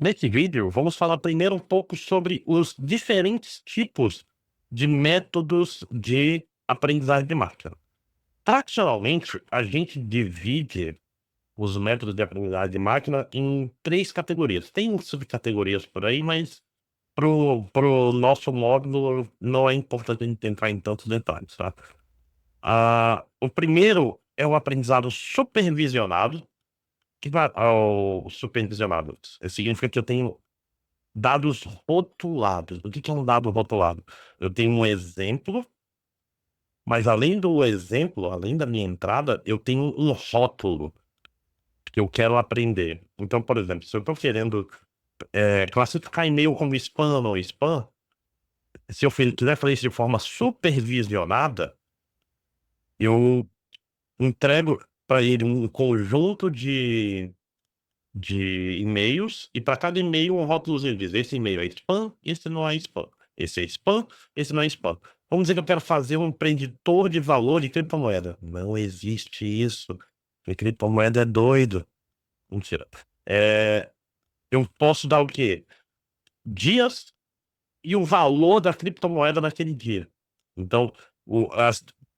Nesse vídeo, vamos falar primeiro um pouco sobre os diferentes tipos de métodos de aprendizagem de máquina. Tradicionalmente, a gente divide os métodos de aprendizagem de máquina em três categorias. Tem subcategorias por aí, mas pro nosso módulo não é importante a gente entrar em tantos detalhes, tá? O primeiro é o aprendizado supervisionado. O supervisionado significa que eu tenho dados rotulados. O que é um dado rotulado? Eu tenho um exemplo, mas além do exemplo, além da minha entrada, eu tenho um rótulo que eu quero aprender. Então, por exemplo, se eu estou querendo classificar e-mail como spam ou não spam, se eu quiser fazer isso de forma supervisionada, eu entrego para ele um conjunto de e-mails, e para cada e-mail um rótulozinho diz: esse e-mail é spam, esse não é spam. Esse é spam, esse não é spam. Vamos dizer que eu quero fazer um preditor de valor de criptomoeda. Não existe isso. Porque criptomoeda é doido. Mentira. Eu posso dar o quê? Dias e o valor da criptomoeda naquele dia. Então,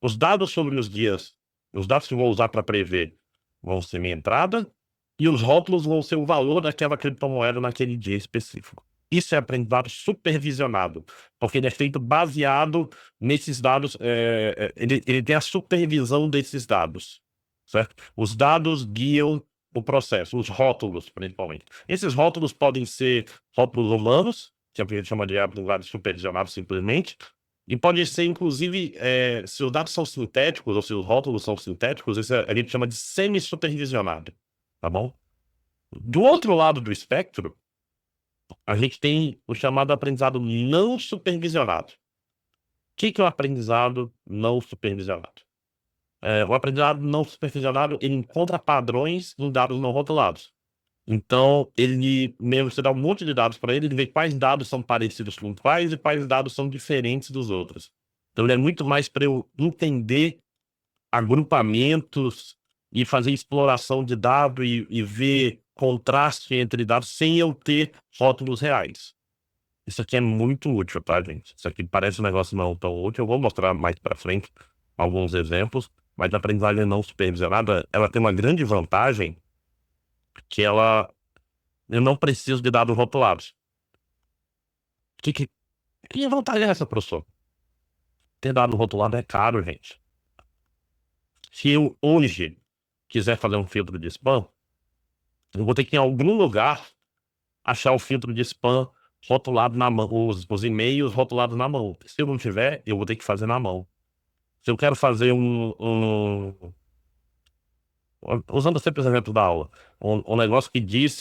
os dados sobre os dias, os dados que eu vou usar para prever, vão ser minha entrada, e os rótulos vão ser o valor daquela criptomoeda naquele dia específico. Isso é aprendizado supervisionado, porque ele é feito baseado nesses dados, ele tem a supervisão desses dados, certo? Os dados guiam o processo, os rótulos, principalmente. Esses rótulos podem ser rótulos humanos, que a gente chama de aprendizado supervisionado simplesmente, e pode ser, inclusive, se os dados são sintéticos ou se os rótulos são sintéticos, isso a gente chama de semi-supervisionado, tá bom? Do outro lado do espectro, a gente tem o chamado aprendizado não supervisionado. O que é o aprendizado não supervisionado? O aprendizado não supervisionado, ele encontra padrões em dados não rotulados. Então, ele mesmo, você dá um monte de dados para ele vê quais dados são parecidos com quais e quais dados são diferentes dos outros. Então, ele é muito mais para eu entender agrupamentos e fazer exploração de dado e ver contraste entre dados sem eu ter rótulos reais. Isso aqui é muito útil, tá, gente? Isso aqui parece um negócio não tão útil. Eu vou mostrar mais para frente alguns exemplos, mas a aprendizagem não supervisionada, ela tem uma grande vantagem que eu não preciso de dados rotulados. Que, que, que vantagem é essa, professor? Ter dado rotulado é caro, gente. Se eu hoje quiser fazer um filtro de spam, eu vou ter que em algum lugar achar o filtro de spam rotulado na mão, os e-mails rotulados na mão. Se eu não tiver, eu vou ter que fazer na mão. Se eu quero fazer usando sempre os exemplos da aula, um negócio que diz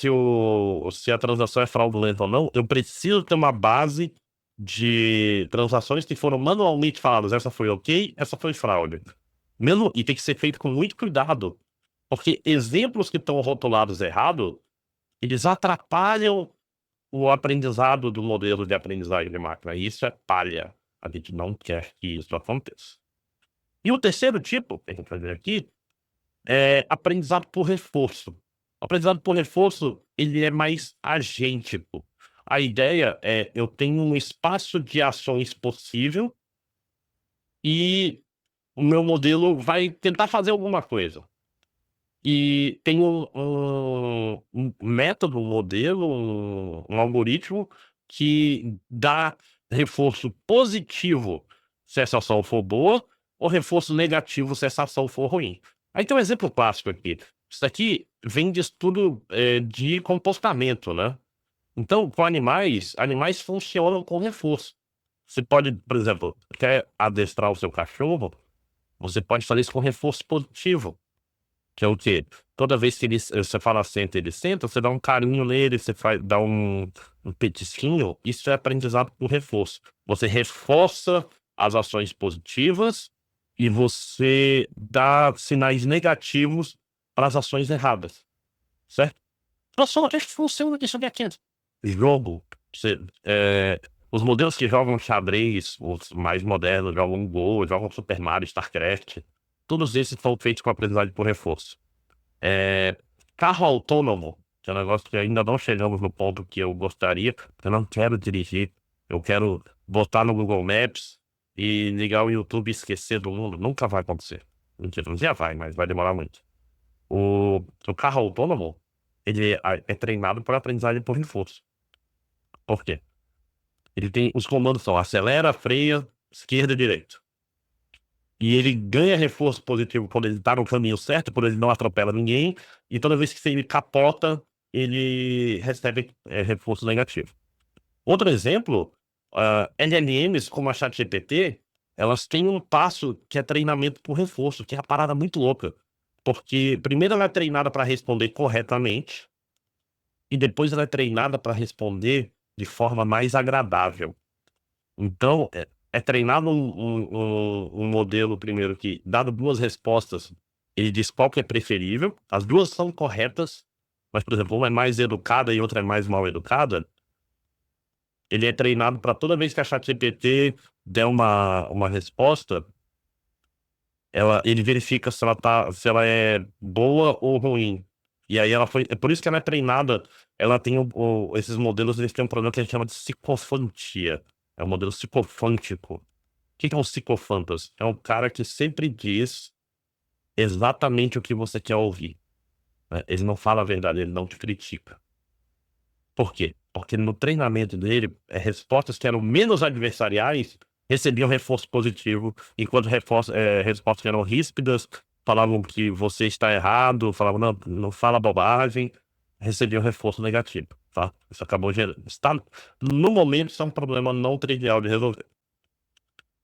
se a transação é fraudulenta ou não, eu preciso ter uma base de transações que foram manualmente faladas, essa foi ok, essa foi fraude. Mesmo, e tem que ser feito com muito cuidado, porque exemplos que estão rotulados errado, eles atrapalham o aprendizado do modelo de aprendizagem de máquina. E isso é palha. A gente não quer que isso aconteça. E o terceiro tipo, que a gente vai ver aqui, é aprendizado por reforço. O aprendizado por reforço, ele é mais agêntico. A ideia é, eu tenho um espaço de ações possível e o meu modelo vai tentar fazer alguma coisa. E tem um método, um modelo, um algoritmo que dá reforço positivo se essa ação for boa, ou reforço negativo se essa ação for ruim. Aí tem um exemplo clássico aqui. Isso aqui vem de estudo de comportamento, né? Então, com animais funcionam com reforço. Você pode, por exemplo, quer adestrar o seu cachorro, você pode fazer isso com reforço positivo. Que é o quê? Toda vez que você fala senta, ele senta, você dá um carinho nele, você dá um petisquinho, isso é aprendizado por reforço. Você reforça as ações positivas e você dá sinais negativos para as ações erradas, certo? Professor, como é que funciona isso aqui? Jogo. Os modelos que jogam xadrez, os mais modernos, jogam Go, jogam Super Mario, StarCraft, todos esses são feitos com aprendizagem por reforço. Carro autônomo, que é um negócio que ainda não chegamos no ponto que eu gostaria. Eu não quero dirigir, eu quero botar no Google Maps e ligar o YouTube e esquecer do mundo. Nunca vai acontecer. Mentira, um dia vai, mas vai demorar muito. O carro autônomo, ele é treinado por aprendizagem por reforço. Por quê? Ele tem, os comandos são acelera, freia, esquerda e direita. E ele ganha reforço positivo quando ele tá no caminho certo, quando ele não atropela ninguém, e toda vez que ele capota, ele recebe reforço negativo. Outro exemplo, LLMs como a ChatGPT, elas têm um passo que é treinamento por reforço, que é uma parada muito louca. Porque primeiro ela é treinada para responder corretamente, e depois ela é treinada para responder de forma mais agradável. Então, é treinado um modelo primeiro que, dado duas respostas, ele diz qual que é preferível. As duas são corretas, mas, por exemplo, uma é mais educada e outra é mais mal educada. Ele é treinado para toda vez que a ChatGPT der uma resposta, ele verifica se ela é boa ou ruim. E aí é por isso que ela é treinada, ela tem esses modelos, eles têm um problema que a gente chama de psicofantia. É um modelo psicofântico. O que é um psicofantas? É um cara que sempre diz exatamente o que você quer ouvir, né? Ele não fala a verdade, ele não te critica. Por quê? Porque no treinamento dele, respostas que eram menos adversariais recebiam reforço positivo, enquanto respostas que eram ríspidas, falavam que você está errado, falavam, não, não fala bobagem, recebiam reforço negativo, tá? Isso acabou gerando. No momento, isso é um problema não trivial de resolver.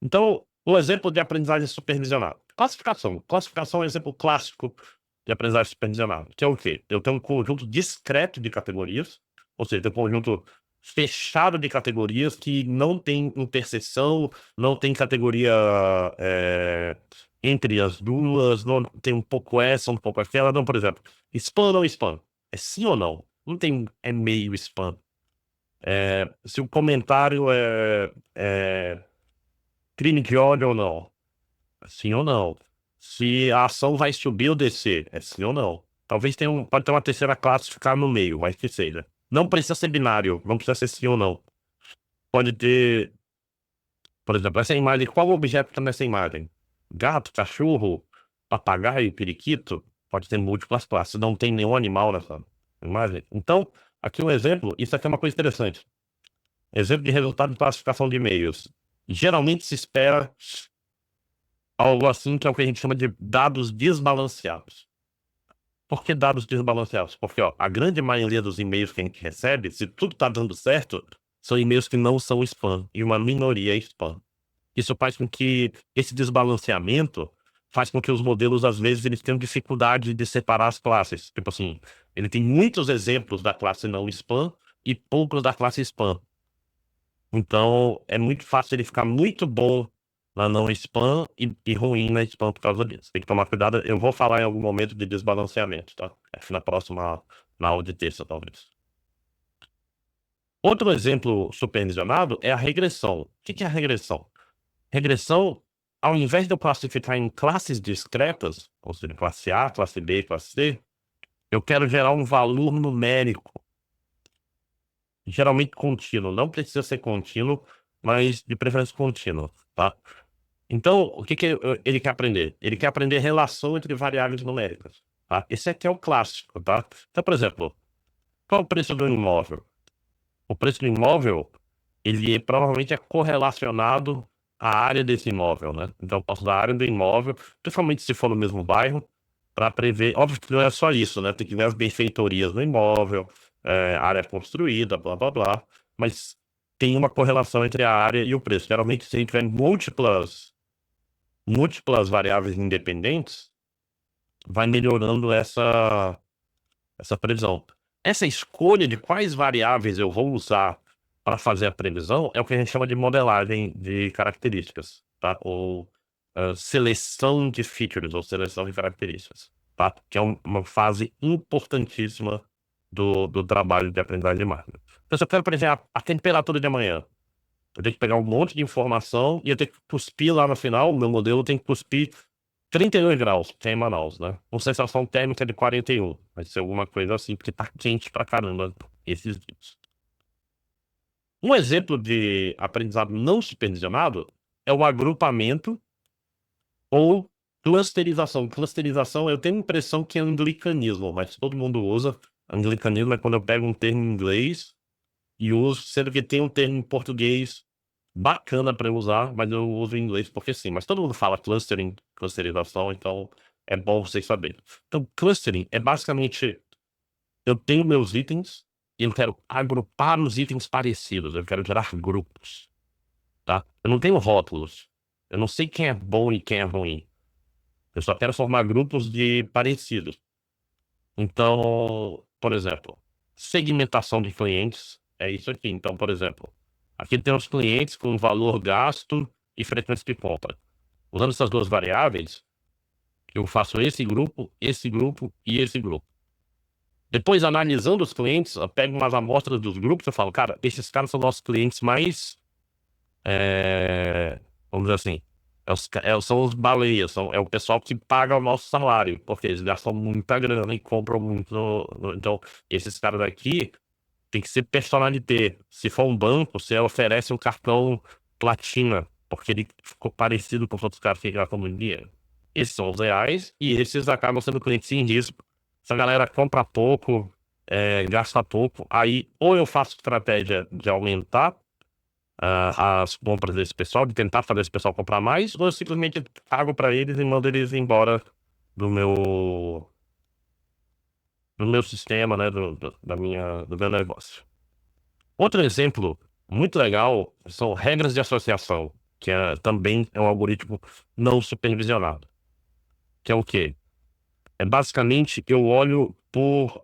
Então, o exemplo de aprendizagem supervisionada. Classificação. Classificação é um exemplo clássico de aprendizagem supervisionada, que é o quê? Eu tenho um conjunto discreto de categorias, ou seja, tem um conjunto fechado de categorias que não tem interseção, não tem categoria entre as duas, não tem um pouco essa, um pouco aquela. Não, por exemplo, spam ou não spam? É sim ou não? Não tem meio spam. Se o comentário é crime de ódio ou não? Sim ou não? Se a ação vai subir ou descer? É sim ou não? Talvez pode ter uma terceira classe ficar no meio, mas que seja. Não precisa ser binário, não precisa ser sim ou não. Pode ter, por exemplo, essa imagem, qual objeto está nessa imagem? Gato, cachorro, papagaio, periquito? Pode ter múltiplas classes, não tem nenhum animal nessa imagem. Então, aqui um exemplo, isso aqui é uma coisa interessante. Exemplo de resultado de classificação de e-mails. Geralmente se espera algo assim que é o que a gente chama de dados desbalanceados. Por que dados desbalanceados? Porque a grande maioria dos e-mails que a gente recebe, se tudo está dando certo, são e-mails que não são spam, e uma minoria é spam. Isso faz com que esse desbalanceamento faz com que os modelos, às vezes, eles tenham dificuldade de separar as classes. Tipo assim, ele tem muitos exemplos da classe não spam e poucos da classe spam. Então, é muito fácil ele ficar muito bom na não spam e ruim na spam por causa disso. Tem que tomar cuidado. Eu vou falar em algum momento de desbalanceamento, tá? Na aula de terça, talvez. Outro exemplo supervisionado é a regressão. O que é a regressão? Regressão, ao invés de eu classificar em classes discretas, ou seja, classe A, classe B, classe C, eu quero gerar um valor numérico, geralmente contínuo. Não precisa ser contínuo, mas de preferência contínuo, tá? Então, o que ele quer aprender? Ele quer aprender relação entre variáveis numéricas, tá? Esse aqui é o clássico, tá? Então, por exemplo, qual é o preço do imóvel? O preço do imóvel, ele provavelmente é correlacionado à área desse imóvel, né? Então, eu posso dar a área do imóvel, principalmente se for no mesmo bairro, para prever. Óbvio que não é só isso, né? Tem que ver as benfeitorias do imóvel, área construída, blá blá blá. Mas tem uma correlação entre a área e o preço. Geralmente, se a gente tiver múltiplas variáveis independentes, vai melhorando essa previsão. Essa escolha de quais variáveis eu vou usar para fazer a previsão é o que a gente chama de modelagem de características, tá? Ou seleção de features, ou seleção de características, tá? Que é uma fase importantíssima do trabalho de aprendizagem de máquina. Então, se eu quero prever a temperatura de amanhã, eu tenho que pegar um monte de informação e eu tenho que cuspir lá no final, o meu modelo tem que cuspir 32 graus tem em Manaus, né? Com sensação térmica de 41. Vai ser alguma coisa assim, porque tá quente pra caramba esses dias. Um exemplo de aprendizado não supervisionado é o agrupamento ou clusterização. Clusterização, eu tenho a impressão que é anglicanismo, mas todo mundo usa. Anglicanismo é quando eu pego um termo em inglês e uso, sendo que tem um termo em português bacana para eu usar, mas eu uso em inglês porque sim. Mas todo mundo fala clustering, clusterização, então é bom vocês saberem. Então, clustering é basicamente, eu tenho meus itens e eu quero agrupar os itens parecidos, eu quero gerar grupos, tá? Eu não tenho rótulos, eu não sei quem é bom e quem é ruim. Eu só quero formar grupos de parecidos. Então, por exemplo, segmentação de clientes é isso aqui. Então, por exemplo, aqui tem os clientes com valor gasto e frequência de compra. Usando essas duas variáveis, eu faço esse grupo e esse grupo. Depois, analisando os clientes, eu pego umas amostras dos grupos e falo, cara, esses caras são nossos clientes mais, vamos dizer assim, são os baleias, é o pessoal que paga o nosso salário, porque eles gastam muita grana e compram muito. Então, esses caras aqui tem que ser personalité. Se for um banco, você oferece um cartão platina, porque ele ficou parecido com os outros caras que gastam muito dinheiro. Esses são os reais e esses acabam sendo clientes sem risco. Essa galera compra pouco, gasta pouco. Aí, ou eu faço estratégia de aumentar as compras desse pessoal, de tentar fazer esse pessoal comprar mais, ou eu simplesmente pago para eles e mando eles embora do meu, do meu sistema, né, do meu negócio. Outro exemplo muito legal são regras de associação, que também é um algoritmo não supervisionado. Que é o quê? É basicamente eu olho por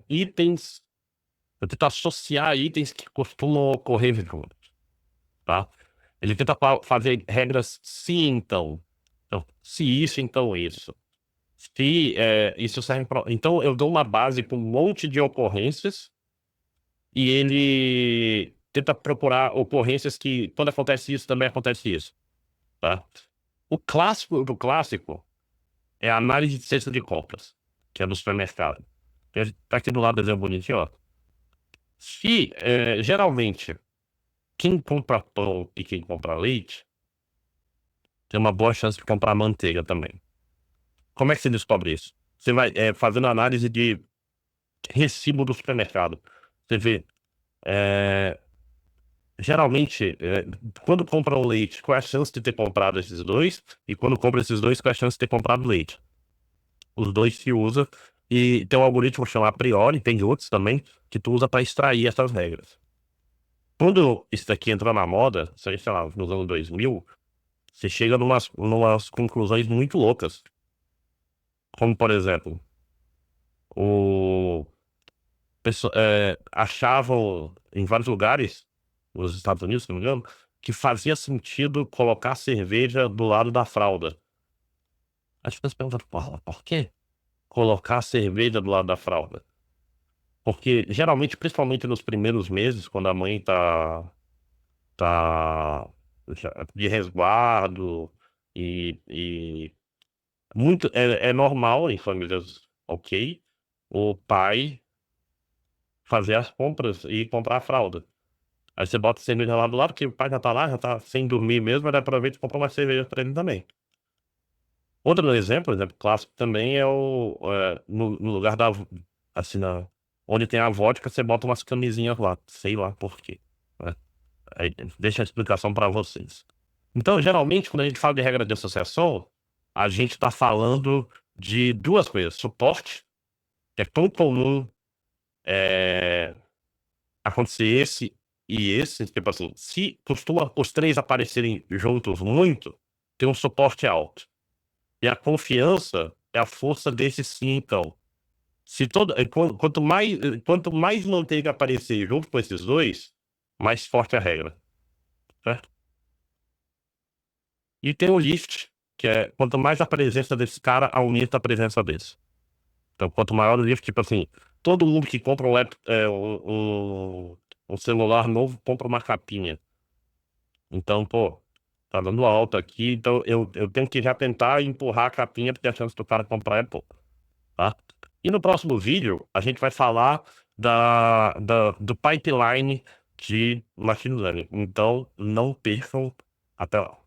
itens, eu tento associar itens que costumam ocorrer juntos, tá? Ele tenta fazer regras se então. Então, se isso, então isso. Se isso serve para. Então, eu dou uma base com um monte de ocorrências e ele tenta procurar ocorrências que, quando acontece isso, também acontece isso, tá? O clássico do clássico é a análise de cesta de compras, que é do supermercado. Tá aqui do lado do exemplo bonitinho, ó. Se, geralmente, quem compra pão e quem compra leite tem uma boa chance de comprar manteiga também. Como é que você descobre isso? Você vai fazendo análise de recibo do supermercado. Você vê, é, geralmente, quando compra o leite, qual é a chance de ter comprado esses dois? E quando compra esses dois, qual é a chance de ter comprado leite? Os dois se usa e tem um algoritmo chamado a priori, tem outros também, que tu usa para extrair essas regras. Quando isso daqui entrou na moda, sei lá, nos anos 2000, você chega numas conclusões muito loucas. Como, por exemplo, o achavam em vários lugares, nos Estados Unidos, se não me engano, que fazia sentido colocar cerveja do lado da fralda. As pessoas perguntam, por quê colocar cerveja do lado da fralda? Porque geralmente, principalmente nos primeiros meses, quando a mãe tá de resguardo e muito é normal em famílias ok o pai fazer as compras e comprar a fralda. Aí você bota a cerveja lá do lado, porque o pai já tá lá, já tá sem dormir mesmo, aí aproveita e compra uma cerveja pra ele também. Outro exemplo clássico também é no lugar assim, onde tem a vodka, você bota umas camisinhas lá, sei lá por quê, né? Aí, deixa a explicação para vocês. Então, geralmente, quando a gente fala de regra de associação, a gente está falando de duas coisas. Suporte, que é tão comum é, acontecer esse e esse, tipo assim, se costuma os três aparecerem juntos muito, tem um suporte alto. E a confiança é a força desse sim, então. Se todo, quanto mais manteiga aparecer junto com esses dois, mais forte é a regra, certo? E tem o lift, que é quanto mais a presença desse cara, aumenta a presença desse. Então, quanto maior o lift, tipo assim, todo mundo que compra um celular novo compra uma capinha. Então, pô, Tá dando alta aqui, então eu tenho que já tentar empurrar a capinha, porque a chance do cara comprar é pouco, tá? E no próximo vídeo, a gente vai falar do pipeline de machine learning. Então, não percam. Até lá.